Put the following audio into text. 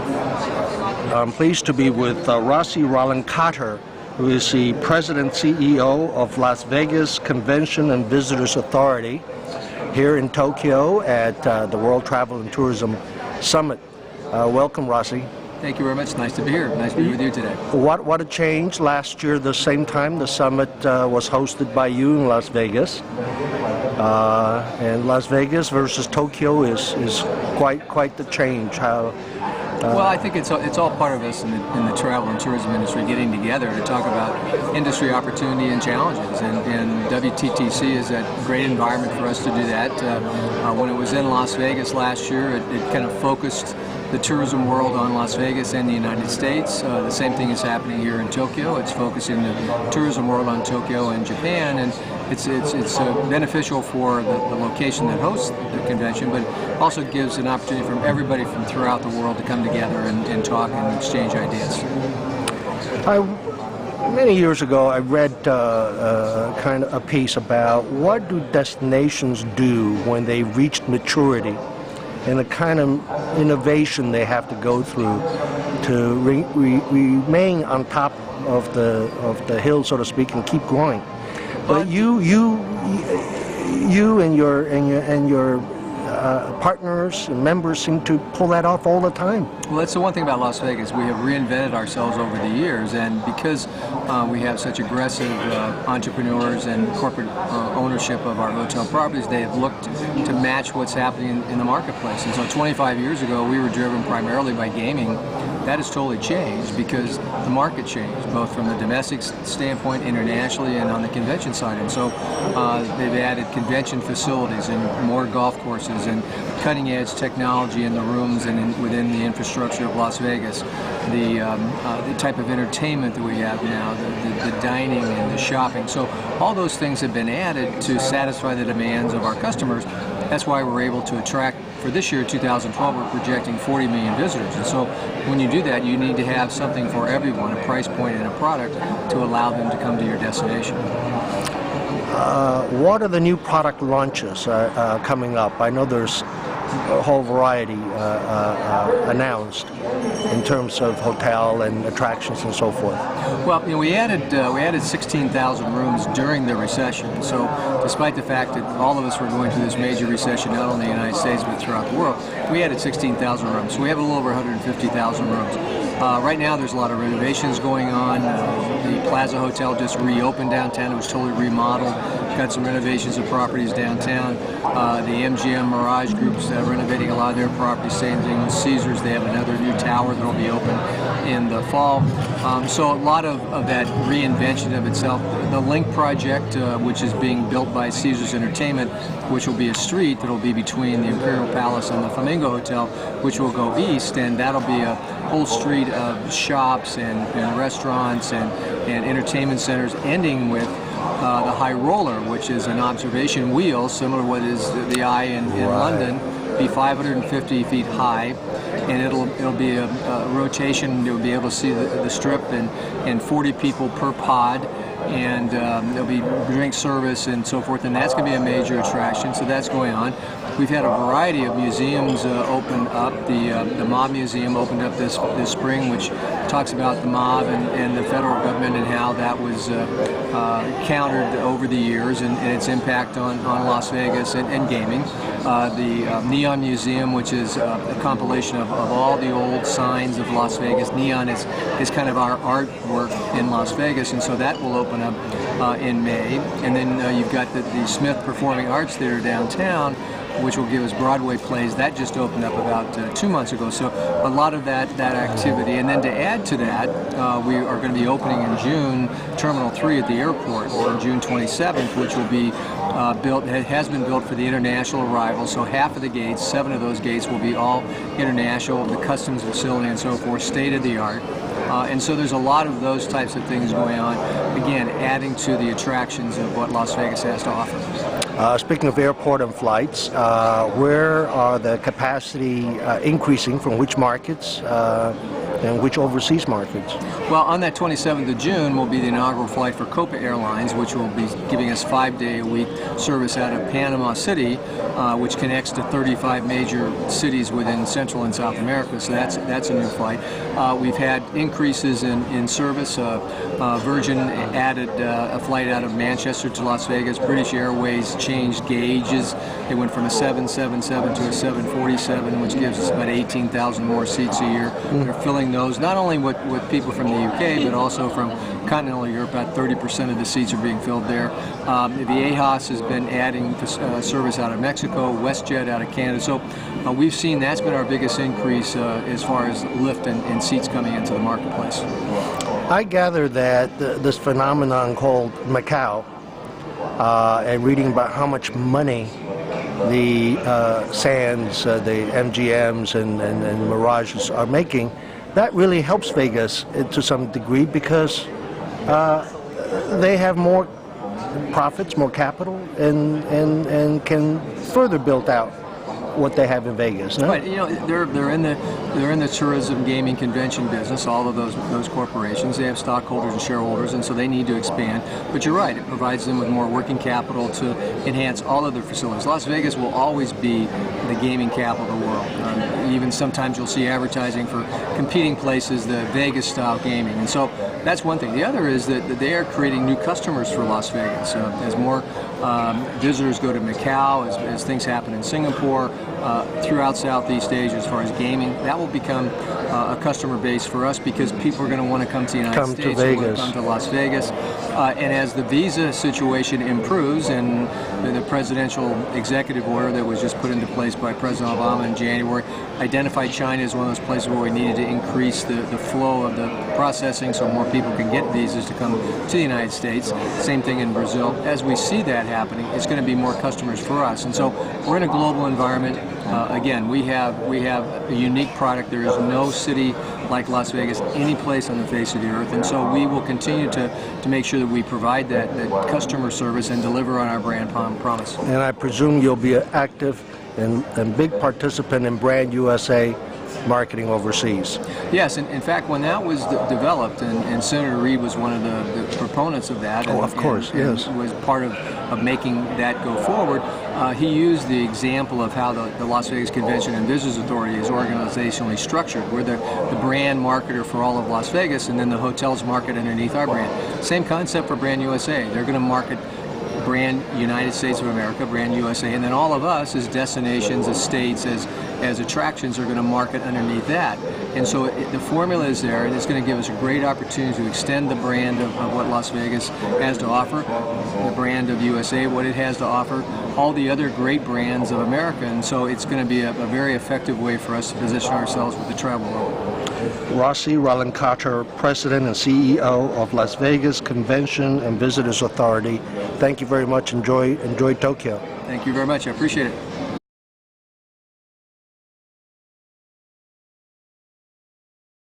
I'm pleased to be with Rossi Ralenkotter, who is the President CEO of Las Vegas Convention and Visitors Authority here in Tokyo at the World Travel and Tourism Summit. Welcome, Rossi. Thank you very much. Nice to be here. Nice to be with you today. What a change. Last year, the same time, the summit was hosted by you in Las Vegas. And Las Vegas versus Tokyo is quite the change. Well, I think it's all part of us in the travel and tourism industry getting together to talk about industry opportunity and challenges. And WTTC is a great environment for us to do that. When it was in Las Vegas last year, it kind of focused the tourism world on Las Vegas and the United States. The same thing is happening here in Tokyo. It's focusing the tourism world on Tokyo and Japan, and it's beneficial for the location that hosts the convention, but also gives an opportunity for everybody from throughout the world to come together and talk and exchange ideas. Many years ago, I read kind of a piece about what do destinations do when they reach maturity, and the kind of innovation they have to go through to remain on top of the hill, so to speak, and keep growing. But you and your partners and members seem to pull that off all the time. Well, that's the one thing about Las Vegas. We have reinvented ourselves over the years, and because we have such aggressive entrepreneurs and corporate ownership of our hotel properties, they have looked to match what's happening in the marketplace. And so 25 years ago, we were driven primarily by gaming. That has totally changed because the market changed, both from the domestic standpoint, internationally, and on the convention side. And so they've added convention facilities and more golf courses and cutting-edge technology in the rooms and within the infrastructure of Las Vegas. The type of entertainment that we have now, the dining and the shopping. So all those things have been added to satisfy the demands of our customers. That's why we're able to attract, for this year, 2012, we're projecting 40 million visitors. And so when you do that, you need to have something for everyone, a price point and a product, to allow them to come to your destination. What are the new product launches coming up? I know there's a whole variety announced in terms of hotel and attractions and so forth. Well, we added 16,000 rooms during the recession. So, despite the fact that all of us were going through this major recession, not only in the United States but throughout the world, we added 16,000 rooms. So we have a little over 150,000 rooms. Right now, there's a lot of renovations going on. The Plaza Hotel just reopened downtown. It was totally remodeled. Got some renovations of properties downtown. The MGM Mirage Group's renovating a lot of their properties. Same thing with Caesars. They have another new tower that will be open in the fall. So a lot of that reinvention of itself. The Link project, which is being built by Caesars Entertainment, which will be a street that will be between the Imperial Palace and the Flamingo Hotel, which will go east, and that'll be a whole street of shops and restaurants and entertainment centers, ending with the High Roller, which is an observation wheel similar to what is the Eye in London, be 550 feet high, and it'll be a rotation. You'll be able to see the strip and 40 people per pod, and there'll be drink service and so forth, and that's going to be a major attraction. So that's going on. We've had a variety of museums open up. The Mob Museum opened up this spring, which talks about the mob and the federal government and how that was countered over the years and its impact on Las Vegas and gaming. The Neon Museum, which is a compilation of all the old signs of Las Vegas. Neon is kind of our artwork in Las Vegas, and so that will open up in May. And then you've got the Smith Performing Arts Theater downtown, which will give us Broadway plays. That just opened up about 2 months ago. So a lot of that activity. And then to add to that, we are going to be opening in June Terminal 3 at the airport on June 27th, which will be built, it has been built for the international arrivals. So half of the gates, 7 of those gates, will be all international, the customs facility and so forth, state of the art. And so there's a lot of those types of things going on, again, adding to the attractions of what Las Vegas has to offer. Speaking of airport and flights, where are the capacity increasing from which markets and which overseas markets? Well, on that 27th of June will be the inaugural flight for Copa Airlines, which will be giving us 5-day-a-week service out of Panama City, which connects to 35 major cities within Central and South America. So that's a new flight. We've had increases in service. Virgin added a flight out of Manchester to Las Vegas. British Airways changed gauges. They went from a 777 to a 747, which gives us about 18,000 more seats a year. They're filling those, not only with people from the UK, but also from continental Europe. About 30% of the seats are being filled there. Viajas has been adding service out of Mexico, WestJet out of Canada. So we've seen that's been our biggest increase as far as lift and seats coming into the marketplace. I gather that this phenomenon called Macau, and reading about how much money the Sands, the MGMs and Mirages are making, that really helps Vegas to some degree because they have more profits, more capital, and can further build out what they have in Vegas. No? Right. You know, they're in the tourism, gaming, convention business. All of those corporations, they have stockholders and shareholders, and so they need to expand. But you're right; it provides them with more working capital to enhance all of their facilities. Las Vegas will always be the gaming capital of the world. Even sometimes you'll see advertising for competing places, the Vegas-style gaming, and so that's one thing. The other is that they are creating new customers for Las Vegas. As more visitors go to Macau, as things happen in Singapore, throughout Southeast Asia as far as gaming, that will become a customer base for us because people are going to want to come to the United States, they want to come to Las Vegas. And as the visa situation improves and the presidential executive order that was just put into place by President Obama in January identified China as one of those places where we needed to increase the flow of the processing so more people can get visas to come to the United States. Same thing in Brazil. As we see that happening, it's going to be more customers for us. And so we're in a global environment. Again, we have a unique product. There is no city like Las Vegas any place on the face of the earth, and so we will continue to make sure that we provide that customer service and deliver on our brand promise. And I presume you'll be an active and big participant in Brand USA marketing overseas. Yes, in fact, when that was developed, and Senator Reid was one of the proponents of that, of course, yes, was part of making that go forward. He used the example of how the Las Vegas Convention and Visitors Authority is organizationally structured. We're the brand marketer for all of Las Vegas, and then the hotels market underneath our brand. Same concept for Brand USA. They're going to market Brand United States of America, Brand USA, and then all of us as destinations, as states, as attractions are going to market underneath that. And so the formula is there, and it's going to give us a great opportunity to extend the brand of what Las Vegas has to offer, the brand of USA, what it has to offer, all the other great brands of America. And so it's going to be a very effective way for us to position ourselves with the travel world. Rossi Ralenkotter, President and CEO of Las Vegas Convention and Visitors Authority. Thank you very much. Enjoy Tokyo. Thank you very much. I appreciate it.